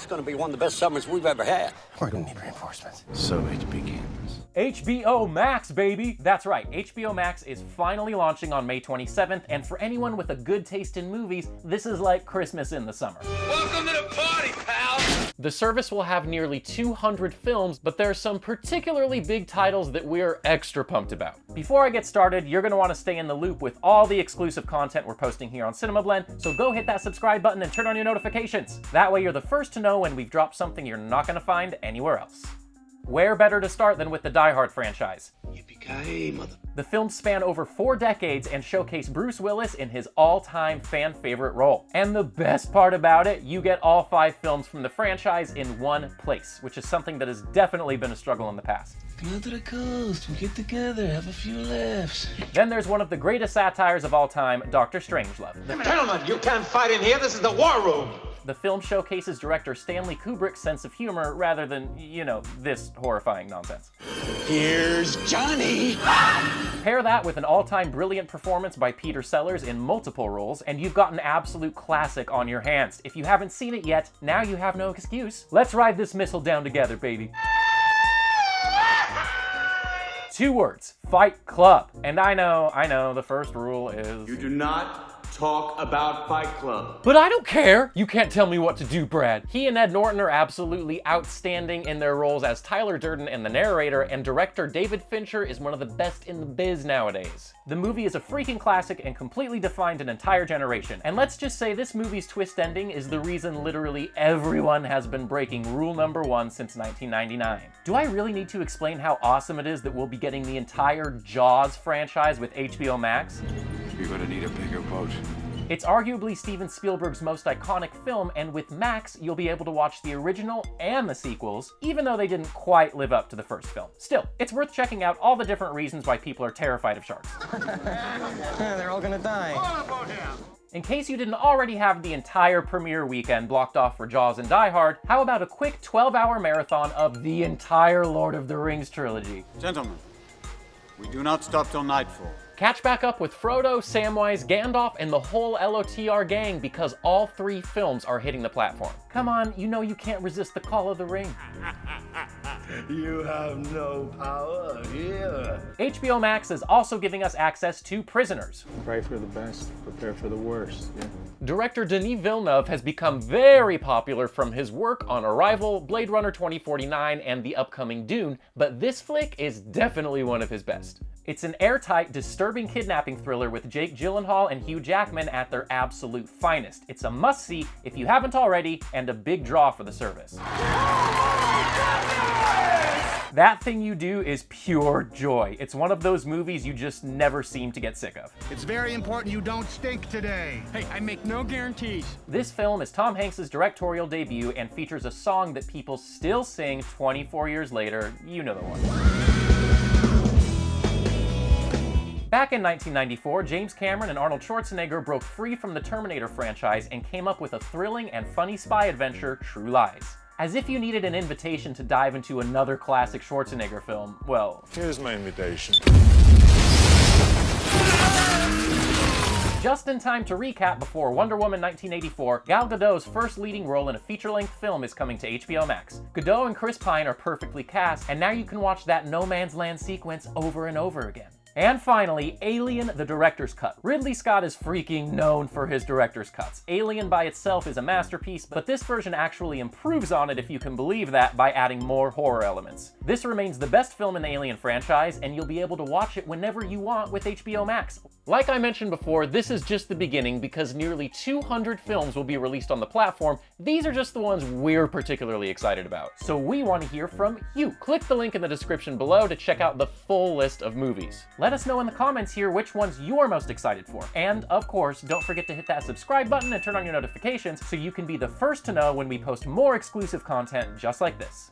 It's going to be one of the best summers we've ever had. We're gonna need reinforcements. So it begins. HBO Max, baby! That's right, HBO Max is finally launching on May 27th, and for anyone with a good taste in movies, this is like Christmas in the summer. Welcome to the party, pal! The service will have nearly 200 films, but there are some particularly big titles that we're extra pumped about. Before I get started, you're gonna wanna stay in the loop with all the exclusive content we're posting here on CinemaBlend, so go hit that subscribe button and turn on your notifications. That way you're the first to know when we've dropped something you're not gonna find anywhere else. Where better to start than with the Die Hard franchise? Yippee-ki-yay, mother... The films span over 4 decades and showcase Bruce Willis in his all-time fan favorite role. And the best part about it, you get all 5 films from the franchise in one place, which is something that has definitely been a struggle in the past. Come out to the coast, we'll get together, have a few laughs. Then there's one of the greatest satires of all time, Dr. Strangelove. Gentlemen, you can't fight in here. This is the war room. The film showcases director Stanley Kubrick's sense of humor rather than, you know, this horrifying nonsense. Here's Johnny! Pair that with an all-time brilliant performance by Peter Sellers in multiple roles, and you've got an absolute classic on your hands. If you haven't seen it yet, now you have no excuse. Let's ride this missile down together, baby. 2 words, Fight Club. And I know, the first rule is... You do not talk about Fight Club. But I don't care! You can't tell me what to do, Brad. He and Ed Norton are absolutely outstanding in their roles as Tyler Durden and the narrator, and director David Fincher is one of the best in the biz nowadays. The movie is a freaking classic and completely defined an entire generation. And let's just say this movie's twist ending is the reason literally everyone has been breaking rule number 1 since 1999. Do I really need to explain how awesome it is that we'll be getting the entire Jaws franchise with HBO Max? You're gonna need a bigger boat. It's arguably Steven Spielberg's most iconic film, and with Max, you'll be able to watch the original and the sequels, even though they didn't quite live up to the first film. Still, it's worth checking out all the different reasons why people are terrified of sharks. Yeah, they're all gonna die. In case you didn't already have the entire premiere weekend blocked off for Jaws and Die Hard, how about a quick 12-hour marathon of the entire Lord of the Rings trilogy? Gentlemen, we do not stop till nightfall. Catch back up with Frodo, Samwise, Gandalf, and the whole LOTR gang because all 3 films are hitting the platform. Come on, you know you can't resist the call of the ring. You have no power here. HBO Max is also giving us access to Prisoners. Pray for the best, prepare for the worst. Yeah. Director Denis Villeneuve has become very popular from his work on Arrival, Blade Runner 2049, and the upcoming Dune, but this flick is definitely one of his best. It's an airtight, disturbing kidnapping thriller with Jake Gyllenhaal and Hugh Jackman at their absolute finest. It's a must-see if you haven't already, and a big draw for the service. That Thing You Do is pure joy. It's one of those movies you just never seem to get sick of. It's very important you don't stink today. Hey, I make no guarantees. This film is Tom Hanks' directorial debut and features a song that people still sing 24 years later. You know the one. Back in 1994, James Cameron and Arnold Schwarzenegger broke free from the Terminator franchise and came up with a thrilling and funny spy adventure, True Lies. As if you needed an invitation to dive into another classic Schwarzenegger film, well... Here's my invitation. Just in time to recap before Wonder Woman 1984, Gal Gadot's first leading role in a feature-length film is coming to HBO Max. Gadot and Chris Pine are perfectly cast, and now you can watch that no man's land sequence over and over again. And finally, Alien, the director's cut. Ridley Scott is freaking known for his director's cuts. Alien by itself is a masterpiece, but this version actually improves on it, if you can believe that, by adding more horror elements. This remains the best film in the Alien franchise, and you'll be able to watch it whenever you want with HBO Max. Like I mentioned before, this is just the beginning because nearly 200 films will be released on the platform. These are just the ones we're particularly excited about. So we want to hear from you. Click the link in the description below to check out the full list of movies. Let us know in the comments here which ones you're most excited for. And of course, don't forget to hit that subscribe button and turn on your notifications so you can be the first to know when we post more exclusive content just like this.